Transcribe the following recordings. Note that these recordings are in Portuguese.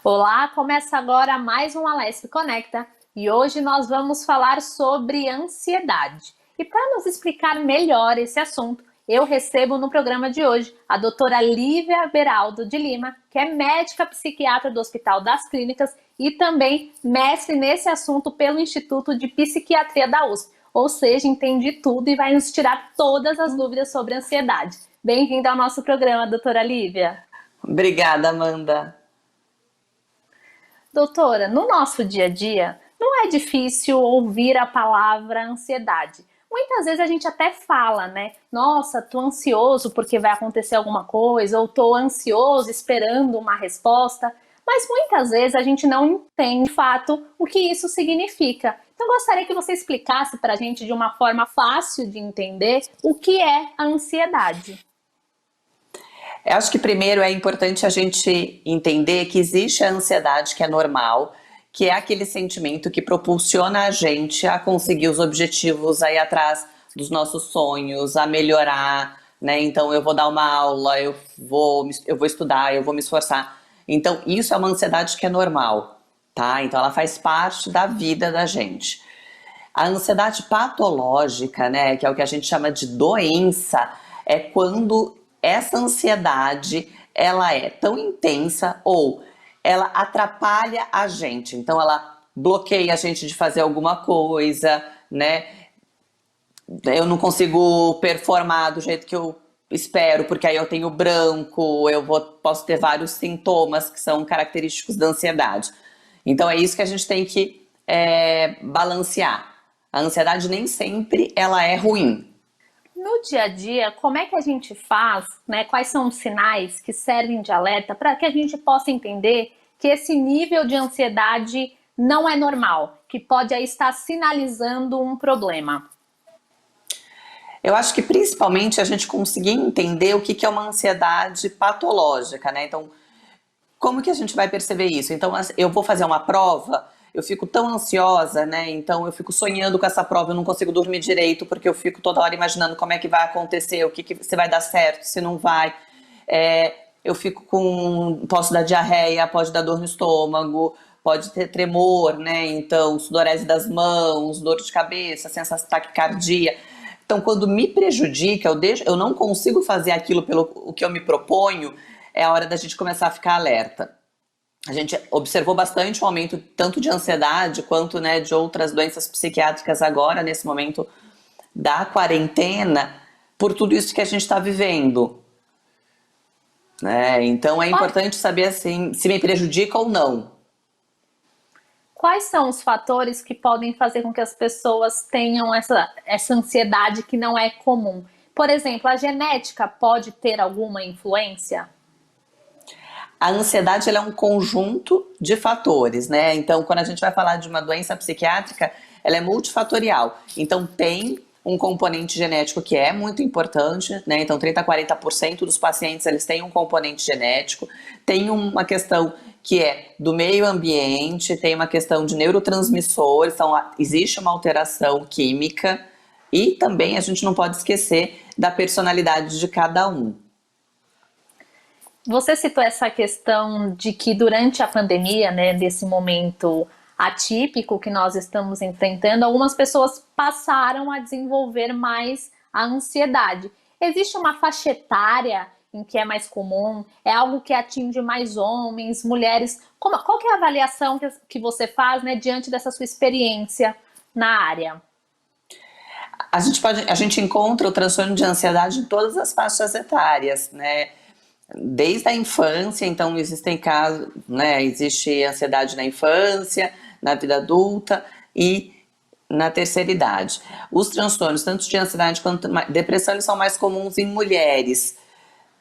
Olá, começa agora mais um Alesp Conecta e hoje nós vamos falar sobre ansiedade. E para nos explicar melhor esse assunto, eu recebo no programa de hoje a doutora Lívia Beraldo de Lima, que é médica psiquiatra do Hospital das Clínicas e também mestre nesse assunto pelo Instituto de Psiquiatria da USP. Ou seja, entende tudo e vai nos tirar todas as dúvidas sobre ansiedade. Bem-vinda ao nosso programa, doutora Lívia. Obrigada, Amanda. Doutora, no nosso dia a dia, não é difícil ouvir a palavra ansiedade. Muitas vezes a gente até fala, né? Nossa, tô ansioso porque vai acontecer alguma coisa, ou tô ansioso esperando uma resposta. Mas muitas vezes a gente não entende, de fato, o que isso significa. Então, eu gostaria que você explicasse para a gente de uma forma fácil de entender o que é a ansiedade. Eu acho que primeiro é importante a gente entender que existe a ansiedade que é normal, que é aquele sentimento que propulsiona a gente a conseguir os objetivos, a ir atrás dos nossos sonhos, a melhorar, né? Então eu vou dar uma aula, eu vou estudar, eu vou me esforçar. Então isso é uma ansiedade que é normal, tá? Então ela faz parte da vida da gente. A ansiedade patológica, né, que é o que a gente chama de doença, é quando essa ansiedade ela é tão intensa ou ela atrapalha a gente. Então ela bloqueia a gente de fazer alguma coisa, né? Eu não consigo performar do jeito que eu espero, porque aí eu tenho branco, posso ter vários sintomas que são característicos da ansiedade. Então é isso que a gente tem que balancear. A ansiedade nem sempre ela é ruim. No dia a dia, como é que a gente faz, né? Quais são os sinais que servem de alerta para que a gente possa entender que esse nível de ansiedade não é normal, que pode aí estar sinalizando um problema? Eu acho que principalmente a gente conseguir entender o que é uma ansiedade patológica, né? Então, como que a gente vai perceber isso? Então, eu vou fazer uma prova, eu fico tão ansiosa, né? Então, eu fico sonhando com essa prova, eu não consigo dormir direito, porque eu fico toda hora imaginando como é que vai acontecer, se vai dar certo, se não vai. Eu fico posso dar diarreia, pode dar dor no estômago, pode ter tremor, né? Então, sudorese das mãos, dor de cabeça, sensação de taquicardia. Então, quando me prejudica, eu não consigo fazer aquilo pelo o que eu me proponho, é a hora da gente começar a ficar alerta. A gente observou bastante um aumento tanto de ansiedade quanto, né, de outras doenças psiquiátricas agora, nesse momento da quarentena, por tudo isso que a gente está vivendo. Né? Então é importante saber assim, se me prejudica ou não. Quais são os fatores que podem fazer com que as pessoas tenham essa ansiedade que não é comum? Por exemplo, a genética pode ter alguma influência? A ansiedade ela é um conjunto de fatores, né? Então, quando a gente vai falar de uma doença psiquiátrica, ela é multifatorial. Então, tem um componente genético que é muito importante, né? Então, 30 a 40% dos pacientes eles têm um componente genético. Tem uma questão que é do meio ambiente, tem uma questão de neurotransmissores, então existe uma alteração química e também a gente não pode esquecer da personalidade de cada um. Você citou essa questão de que durante a pandemia, né, desse momento atípico que nós estamos enfrentando, algumas pessoas passaram a desenvolver mais a ansiedade. Existe uma faixa etária em que é mais comum? É algo que atinge mais homens, mulheres? Qual que é a avaliação que você faz, né, diante dessa sua experiência na área? A gente encontra o transtorno de ansiedade em todas as faixas etárias, né? Desde a infância, então existem casos, né? Existe ansiedade na infância, na vida adulta e na terceira idade. Os transtornos, tanto de ansiedade quanto depressão, eles são mais comuns em mulheres,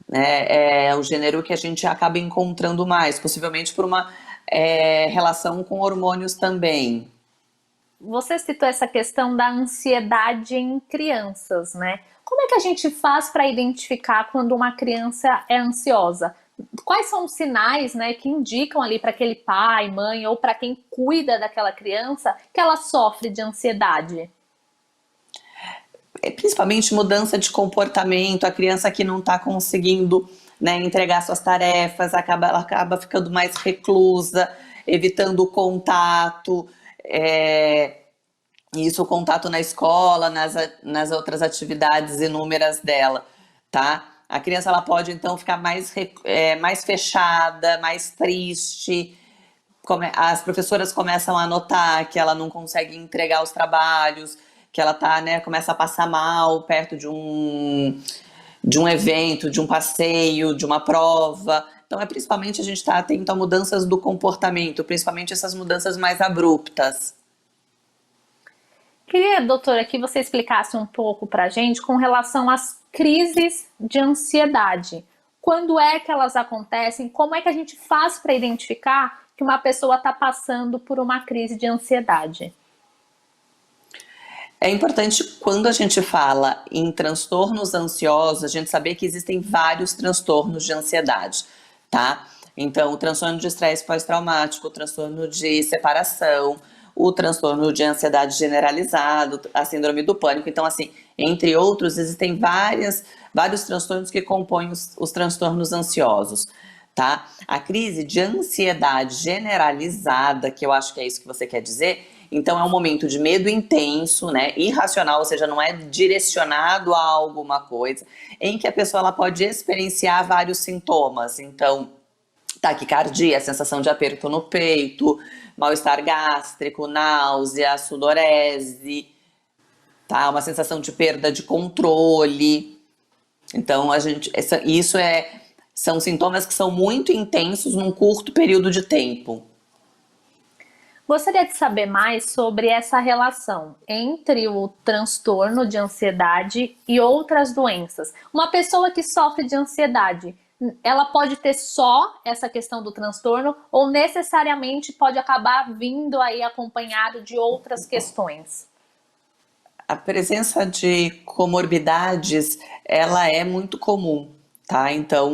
né? É o gênero que a gente acaba encontrando mais, possivelmente por uma relação com hormônios também. Você citou essa questão da ansiedade em crianças, né? Como é que a gente faz para identificar quando uma criança é ansiosa? Quais são os sinais, né, que indicam ali para aquele pai, mãe ou para quem cuida daquela criança que ela sofre de ansiedade? Principalmente mudança de comportamento, a criança que não está conseguindo né, entregar suas tarefas, ela acaba ficando mais reclusa, evitando o contato, isso, o contato na escola, nas outras atividades inúmeras dela, tá? A criança ela pode então ficar mais fechada, mais triste. As professoras começam a notar que ela não consegue entregar os trabalhos, que ela tá, né, começa a passar mal perto de um evento, de um passeio, de uma prova. Então principalmente a gente está atento a mudanças do comportamento, principalmente essas mudanças mais abruptas. Queria, doutora, que você explicasse um pouco para a gente com relação às crises de ansiedade. Quando é que elas acontecem? Como é que a gente faz para identificar que uma pessoa está passando por uma crise de ansiedade? É importante, quando a gente fala em transtornos ansiosos, a gente saber que existem vários transtornos de ansiedade, tá? Então, o transtorno de estresse pós-traumático, o transtorno de separação, o transtorno de ansiedade generalizado, a síndrome do pânico. Então, assim, entre outros, existem vários transtornos que compõem os transtornos ansiosos, tá? A crise de ansiedade generalizada, que eu acho que é isso que você quer dizer, então é um momento de medo intenso, né, irracional, ou seja, não é direcionado a alguma coisa, em que a pessoa ela pode experienciar vários sintomas. Então, taquicardia, sensação de aperto no peito, mal-estar gástrico, náusea, sudorese, tá? Uma sensação de perda de controle. Então, são sintomas que são muito intensos num curto período de tempo. Gostaria de saber mais sobre essa relação entre o transtorno de ansiedade e outras doenças. Uma pessoa que sofre de ansiedade, ela pode ter só essa questão do transtorno ou necessariamente pode acabar vindo aí acompanhado de outras questões? A presença de comorbidades, ela é muito comum, tá? Então,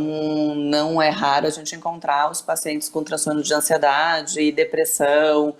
não é raro a gente encontrar os pacientes com transtorno de ansiedade e depressão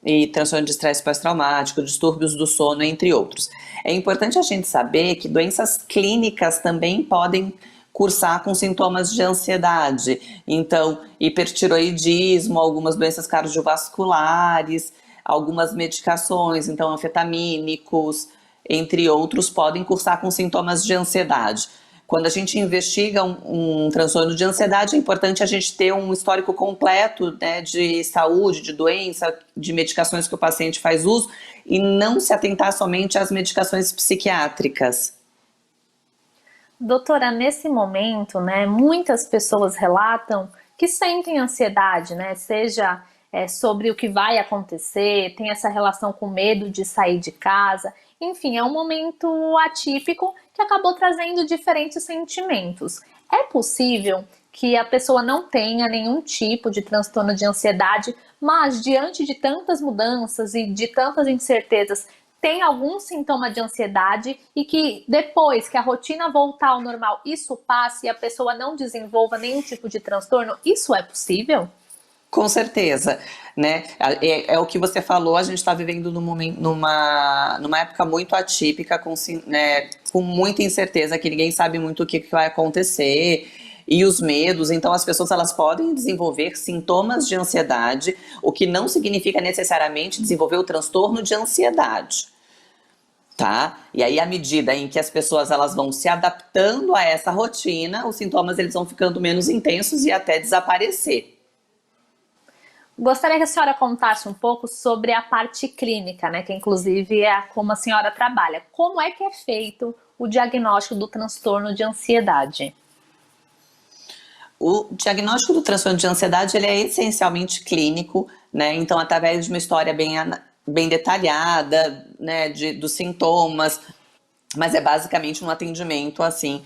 e transtorno de estresse pós-traumático, distúrbios do sono, entre outros. É importante a gente saber que doenças clínicas também podem cursar com sintomas de ansiedade. Então, hipertiroidismo, algumas doenças cardiovasculares, algumas medicações, então anfetamínicos, entre outros, podem cursar com sintomas de ansiedade. Quando a gente investiga um transtorno de ansiedade, é importante a gente ter um histórico completo, né, de saúde, de doença, de medicações que o paciente faz uso e não se atentar somente às medicações psiquiátricas. Doutora, nesse momento, né, muitas pessoas relatam que sentem ansiedade, né, seja sobre o que vai acontecer, tem essa relação com medo de sair de casa, enfim, é um momento atípico que acabou trazendo diferentes sentimentos. É possível que a pessoa não tenha nenhum tipo de transtorno de ansiedade, mas diante de tantas mudanças e de tantas incertezas, tem algum sintoma de ansiedade e que depois que a rotina voltar ao normal, isso passe e a pessoa não desenvolva nenhum tipo de transtorno? Isso é possível? Com certeza, né? É o que você falou, a gente está vivendo numa época muito atípica, né, com muita incerteza, que ninguém sabe muito o que vai acontecer, e os medos. Então as pessoas elas podem desenvolver sintomas de ansiedade, o que não significa necessariamente desenvolver o transtorno de ansiedade, tá? E aí, à medida em que as pessoas elas vão se adaptando a essa rotina, os sintomas eles vão ficando menos intensos e até desaparecer. Gostaria que a senhora contasse um pouco sobre a parte clínica, né, que inclusive é como a senhora trabalha. Como é que é feito o diagnóstico do transtorno de ansiedade? O diagnóstico do transtorno de ansiedade ele é essencialmente clínico, né? Então, através de uma história bem detalhada, né, dos sintomas, mas é basicamente um atendimento, assim,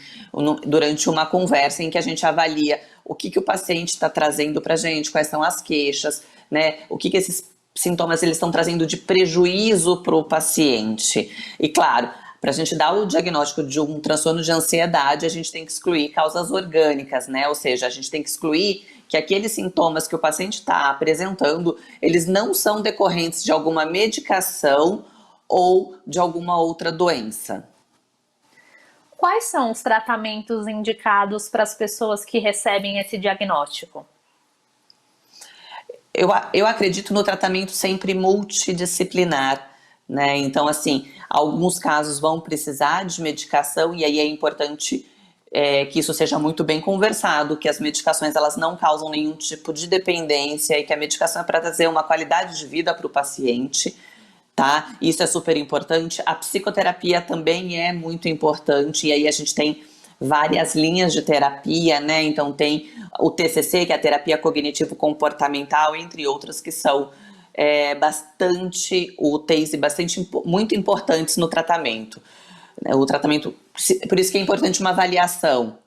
durante uma conversa em que a gente avalia o que o paciente está trazendo para a gente, quais são as queixas, né, o que esses sintomas eles estão trazendo de prejuízo para o paciente. E claro, para a gente dar o diagnóstico de um transtorno de ansiedade, a gente tem que excluir causas orgânicas, né, ou seja, a gente tem que excluir que aqueles sintomas que o paciente está apresentando, eles não são decorrentes de alguma medicação ou de alguma outra doença. Quais são os tratamentos indicados para as pessoas que recebem esse diagnóstico? Eu acredito no tratamento sempre multidisciplinar, né? Então, assim, alguns casos vão precisar de medicação e aí é importante que isso seja muito bem conversado, que as medicações elas não causam nenhum tipo de dependência e que a medicação é para trazer uma qualidade de vida para o paciente, tá? Isso é super importante. A psicoterapia também é muito importante e aí a gente tem várias linhas de terapia, né? Então tem o TCC, que é a terapia cognitivo-comportamental, entre outras que são bastante úteis e muito importantes no tratamento. O tratamento, por isso que é importante uma avaliação.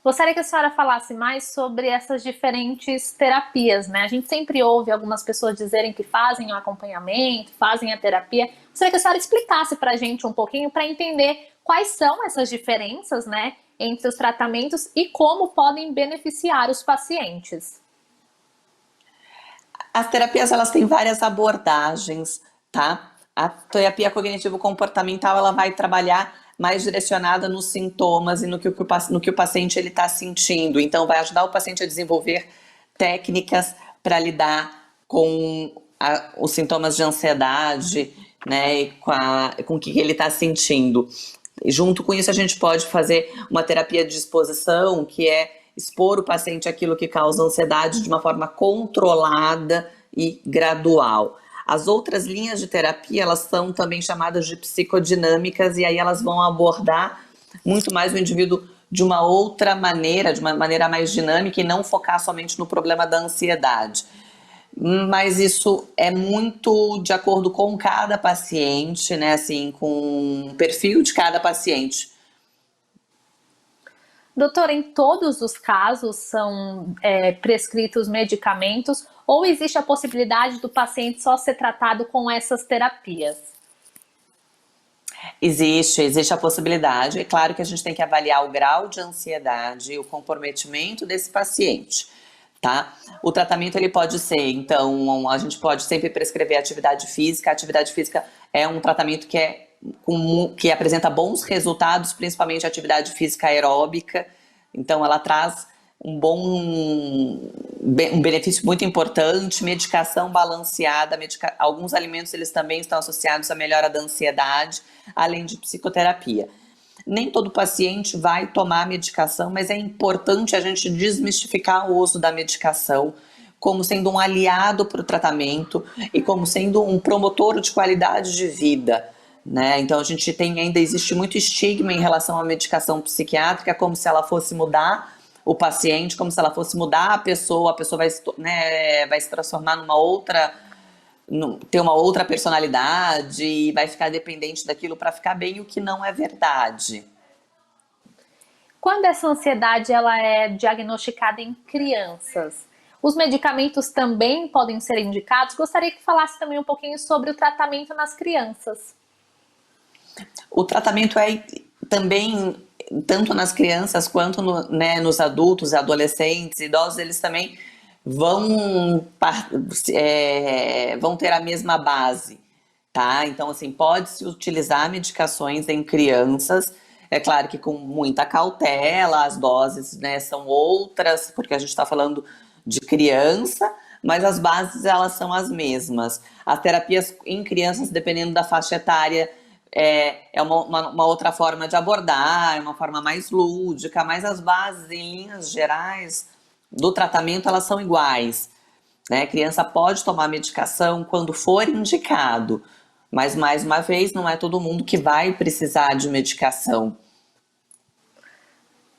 Gostaria que a senhora falasse mais sobre essas diferentes terapias, né? A gente sempre ouve algumas pessoas dizerem que fazem o acompanhamento, fazem a terapia. Gostaria que a senhora explicasse para a gente um pouquinho para entender quais são essas diferenças, né, entre os tratamentos e como podem beneficiar os pacientes. As terapias, elas têm várias abordagens, tá? A terapia cognitivo-comportamental, ela vai trabalhar mais direcionada nos sintomas e no que o paciente ele está sentindo. Então, vai ajudar o paciente a desenvolver técnicas para lidar com os sintomas de ansiedade, né, e com o que ele está sentindo. E junto com isso, a gente pode fazer uma terapia de exposição, que é expor o paciente àquilo que causa ansiedade de uma forma controlada e gradual. As outras linhas de terapia, elas são também chamadas de psicodinâmicas, e aí elas vão abordar muito mais o indivíduo de uma outra maneira, de uma maneira mais dinâmica, e não focar somente no problema da ansiedade. Mas isso é muito de acordo com cada paciente, né? Assim, com o perfil de cada paciente. Doutora, em todos os casos são prescritos medicamentos ou existe a possibilidade do paciente só ser tratado com essas terapias? Existe a possibilidade. É claro que a gente tem que avaliar o grau de ansiedade e o comprometimento desse paciente, tá? O tratamento ele pode ser, então, a gente pode sempre prescrever atividade física. A atividade física é um tratamento que apresenta bons resultados, principalmente a atividade física aeróbica. Então, ela traz um benefício muito importante. Medicação balanceada, alguns alimentos eles também estão associados à melhora da ansiedade, além de psicoterapia. Nem todo paciente vai tomar medicação, mas é importante a gente desmistificar o uso da medicação como sendo um aliado para o tratamento e como sendo um promotor de qualidade de vida, né? Então ainda existe muito estigma em relação à medicação psiquiátrica, como se ela fosse mudar o paciente, como se ela fosse mudar a pessoa vai se transformar ter uma outra personalidade e vai ficar dependente daquilo para ficar bem, o que não é verdade. Quando essa ansiedade ela é diagnosticada em crianças, os medicamentos também podem ser indicados? Gostaria que falasse também um pouquinho sobre o tratamento nas crianças. O tratamento é também, tanto nas crianças quanto nos adultos, adolescentes, idosos, eles também vão ter a mesma base, tá? Então, assim, pode-se utilizar medicações em crianças, é claro que com muita cautela, as doses, né, são outras, porque a gente está falando de criança, mas as bases, elas são as mesmas. As terapias em crianças, dependendo da faixa etária, é uma outra forma de abordar, é uma forma mais lúdica, mas as bases, em linhas gerais, do tratamento, elas são iguais, né? A criança pode tomar medicação quando for indicado, mas, mais uma vez, não é todo mundo que vai precisar de medicação.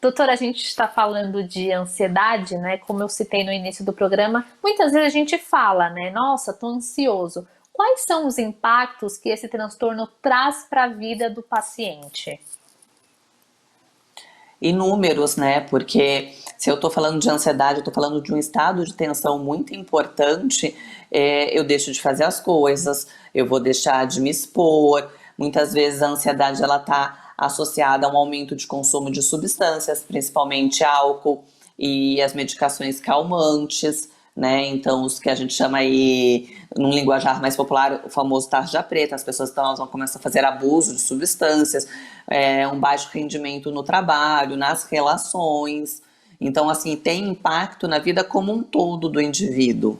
Doutora, a gente está falando de ansiedade, né? Como eu citei no início do programa, muitas vezes a gente fala, né? Nossa, tô ansioso. Quais são os impactos que esse transtorno traz para a vida do paciente? Inúmeros, né? Porque se eu estou falando de ansiedade, eu estou falando de um estado de tensão muito importante, eu deixo de fazer as coisas, eu vou deixar de me expor. Muitas vezes a ansiedade ela está associada a um aumento de consumo de substâncias, principalmente álcool e as medicações calmantes, né? Então, os que a gente chama aí, num linguajar mais popular, o famoso tarja preta, as pessoas então, elas vão começar a fazer abuso de substâncias, um baixo rendimento no trabalho, nas relações. Então, assim, tem impacto na vida como um todo do indivíduo.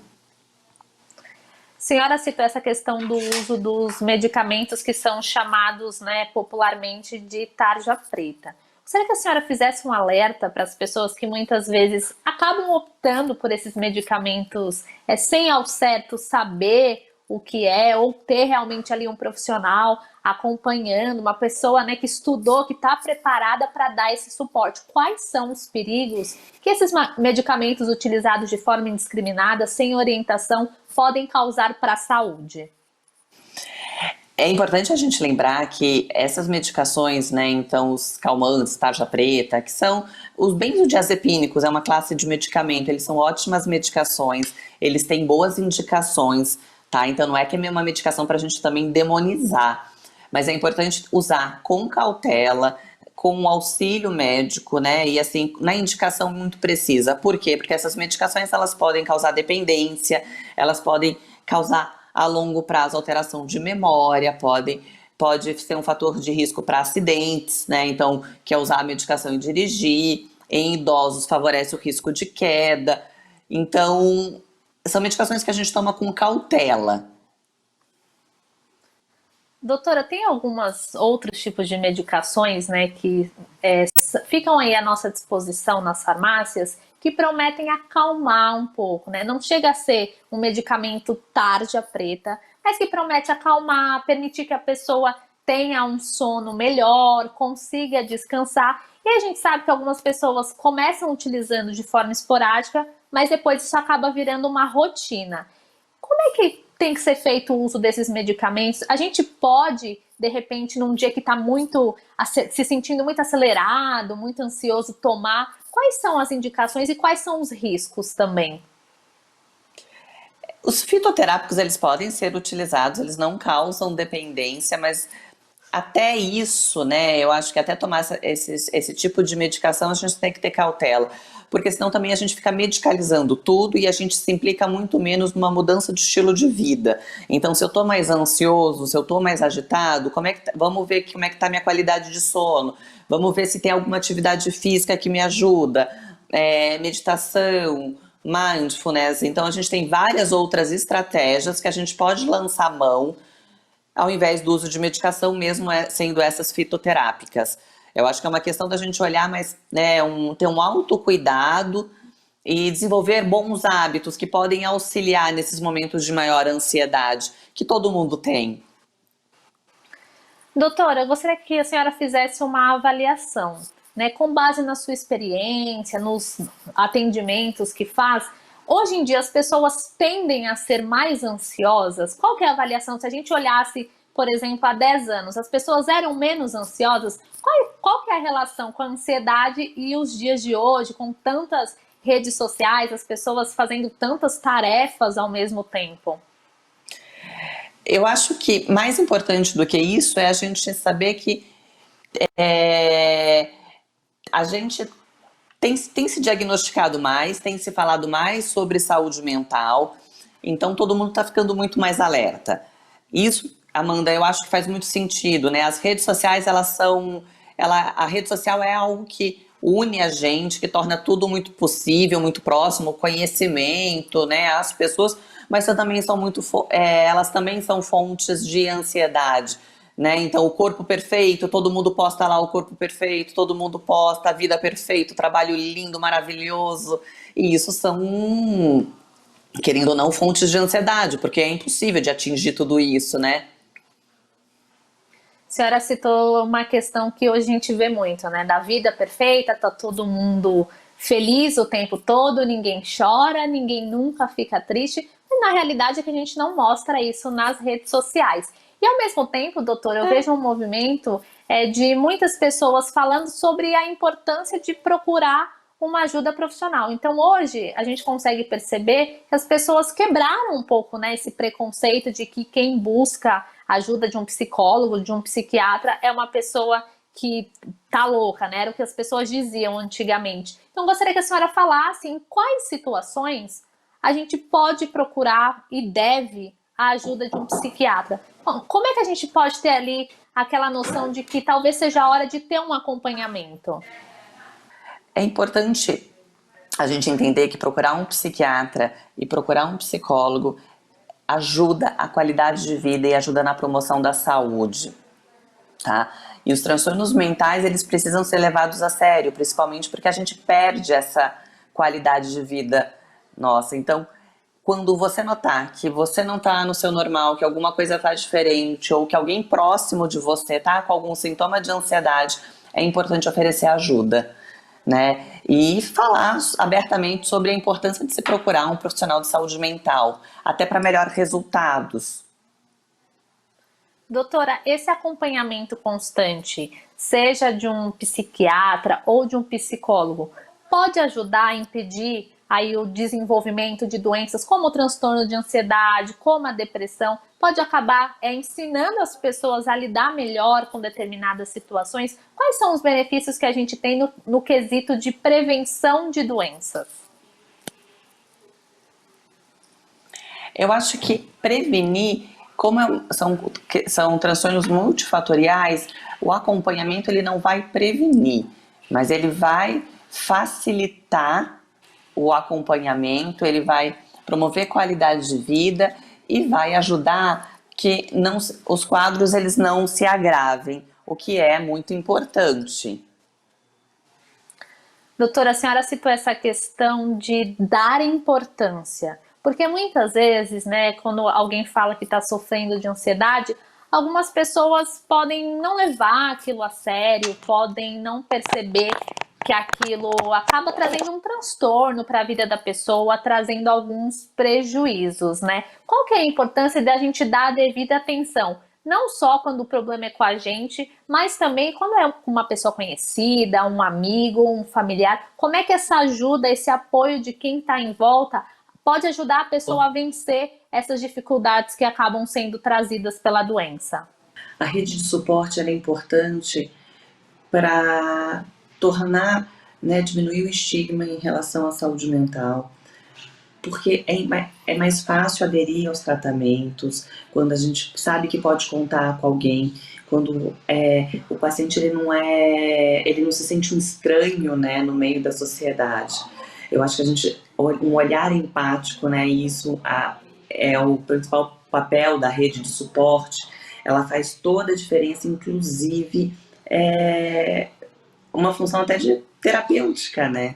A senhora citou essa questão do uso dos medicamentos que são chamados, né, popularmente de tarja preta. Gostaria que a senhora fizesse um alerta para as pessoas que muitas vezes acabam optando por esses medicamentos sem ao certo saber o que é, ou ter realmente ali um profissional acompanhando, uma pessoa, né, que estudou, que está preparada para dar esse suporte. Quais são os perigos que esses medicamentos utilizados de forma indiscriminada, sem orientação, podem causar para a saúde? É importante a gente lembrar que essas medicações, né, então os calmantes, tarja preta, que são os benzodiazepínicos, é uma classe de medicamento, eles são ótimas medicações, eles têm boas indicações, tá? Então não é que é uma medicação para a gente também demonizar, mas é importante usar com cautela, com o auxílio médico, né, e assim, na indicação muito precisa. Por quê? Porque essas medicações, elas podem causar dependência, elas podem causar a longo prazo alteração de memória, pode ser um fator de risco para acidentes, né? Então, quer usar a medicação e dirigir. Em idosos, favorece o risco de queda. Então, são medicações que a gente toma com cautela. Doutora, tem alguns outros tipos de medicações, né, que ficam aí à nossa disposição nas farmácias, que prometem acalmar um pouco, né? Não chega a ser um medicamento tarja preta, mas que promete acalmar, permitir que a pessoa tenha um sono melhor, consiga descansar. E a gente sabe que algumas pessoas começam utilizando de forma esporádica, mas depois isso acaba virando uma rotina. Como é que tem que ser feito o uso desses medicamentos? A gente pode, de repente, num dia que está muito se sentindo muito acelerado, muito ansioso, tomar? Quais são as indicações e quais são os riscos também? Os fitoterápicos, eles podem ser utilizados, eles não causam dependência, mas até isso, né, eu acho que até tomar esse tipo de medicação a gente tem que ter cautela, porque senão também a gente fica medicalizando tudo e a gente se implica muito menos numa mudança de estilo de vida. Então, se eu tô mais ansioso, se eu tô mais agitado, vamos ver como é que tá a minha qualidade de sono, vamos ver se tem alguma atividade física que me ajuda, meditação, mindfulness. Então, a gente tem várias outras estratégias que a gente pode lançar mão ao invés do uso de medicação, mesmo sendo essas fitoterápicas. Eu acho que é uma questão da gente olhar mais, né, ter um autocuidado e desenvolver bons hábitos que podem auxiliar nesses momentos de maior ansiedade que todo mundo tem. Doutora, eu gostaria que a senhora fizesse uma avaliação, né, com base na sua experiência, nos atendimentos que faz. Hoje em dia as pessoas tendem a ser mais ansiosas? Qual que é a avaliação? Se a gente olhasse, por exemplo, há 10 anos, as pessoas eram menos ansiosas? Qual que é a relação com a ansiedade e os dias de hoje, com tantas redes sociais, as pessoas fazendo tantas tarefas ao mesmo tempo? Eu acho que mais importante do que isso é a gente saber que a gente tem se diagnosticado mais, tem se falado mais sobre saúde mental, então todo mundo está ficando muito mais alerta. Isso, Amanda, eu acho que faz muito sentido, né? As redes sociais, a rede social é algo que une a gente, que torna tudo muito possível, muito próximo, conhecimento, né? As pessoas, mas também elas também são fontes de ansiedade. Né? Então, o corpo perfeito, todo mundo posta lá o corpo perfeito, todo mundo posta a vida perfeita, o trabalho lindo, maravilhoso. E isso são, querendo ou não, fontes de ansiedade, porque é impossível de atingir tudo isso, né? A senhora citou uma questão que hoje a gente vê muito, né? Da vida perfeita, tá todo mundo feliz o tempo todo, ninguém chora, ninguém nunca fica triste. Mas na realidade é que a gente não mostra isso nas redes sociais. E ao mesmo tempo, doutora, eu vejo um movimento de muitas pessoas falando sobre a importância de procurar uma ajuda profissional. Então hoje a gente consegue perceber que as pessoas quebraram um pouco, né, esse preconceito de que quem busca ajuda de um psicólogo, de um psiquiatra, é uma pessoa que tá louca, né? Era o que as pessoas diziam antigamente. Então gostaria que a senhora falasse em quais situações a gente pode procurar e deve a ajuda de um psiquiatra? Bom, como é que a gente pode ter ali aquela noção de que talvez seja a hora de ter um acompanhamento? É importante a gente entender que procurar um psiquiatra e procurar um psicólogo ajuda a qualidade de vida e ajuda na promoção da saúde, tá? E os transtornos mentais, eles precisam ser levados a sério, principalmente porque a gente perde essa qualidade de vida nossa. Então, quando você notar que você não tá no seu normal, que alguma coisa tá diferente, ou que alguém próximo de você tá com algum sintoma de ansiedade, é importante oferecer ajuda, né? E falar abertamente sobre a importância de se procurar um profissional de saúde mental, até para melhores resultados. Doutora, esse acompanhamento constante, seja de um psiquiatra ou de um psicólogo, pode ajudar a impedir aí o desenvolvimento de doenças como o transtorno de ansiedade, como a depressão, pode acabar ensinando as pessoas a lidar melhor com determinadas situações? Quais são os benefícios que a gente tem no quesito de prevenção de doenças? Eu acho que prevenir, como são transtornos multifatoriais, o acompanhamento ele não vai prevenir, mas ele vai facilitar o acompanhamento, ele vai promover qualidade de vida e vai ajudar que não, os quadros eles não se agravem, o que é muito importante. Doutora, a senhora citou essa questão de dar importância, porque muitas vezes, né, quando alguém fala que está sofrendo de ansiedade, algumas pessoas podem não levar aquilo a sério, podem não perceber que aquilo acaba trazendo um transtorno para a vida da pessoa, trazendo alguns prejuízos, né? Qual que é a importância da gente dar a devida atenção? Não só quando o problema é com a gente, mas também quando é com uma pessoa conhecida, um amigo, um familiar. Como é que essa ajuda, esse apoio de quem está em volta pode ajudar a pessoa a vencer essas dificuldades que acabam sendo trazidas pela doença? A rede de suporte é importante para tornar, né, diminuir o estigma em relação à saúde mental, porque é mais fácil aderir aos tratamentos quando a gente sabe que pode contar com alguém, quando o paciente ele não se sente um estranho, né, no meio da sociedade. Eu acho que um olhar empático, né, isso é o principal papel da rede de suporte. Ela faz toda a diferença, inclusive uma função até de terapêutica, né?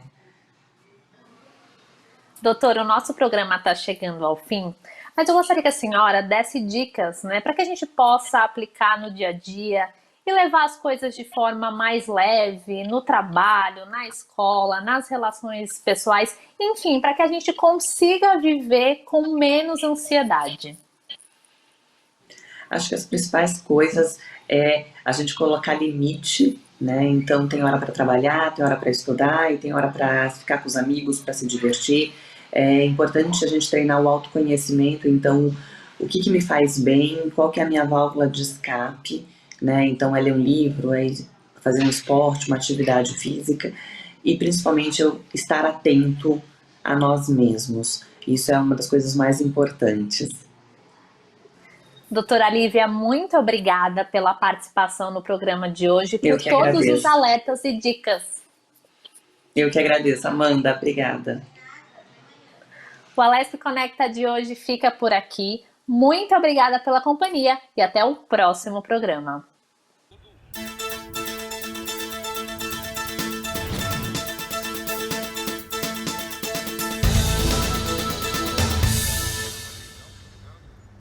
Doutora, o nosso programa está chegando ao fim, mas eu gostaria que a senhora desse dicas, né, para que a gente possa aplicar no dia a dia e levar as coisas de forma mais leve, no trabalho, na escola, nas relações pessoais, enfim, para que a gente consiga viver com menos ansiedade. Acho que as principais coisas é a gente colocar limite, né? Então tem hora para trabalhar, tem hora para estudar e tem hora para ficar com os amigos, para se divertir. É importante a gente treinar o autoconhecimento, então o que me faz bem, qual que é a minha válvula de escape, né? Então é ler um livro, é fazer um esporte, uma atividade física e principalmente eu estar atento a nós mesmos. Isso é uma das coisas mais importantes. Doutora Lívia, muito obrigada pela participação no programa de hoje, por todos agradeço. os alertas e dicas. Eu que agradeço, Amanda. Obrigada. O Alesp Conecta de hoje fica por aqui. Muito obrigada pela companhia e até o próximo programa.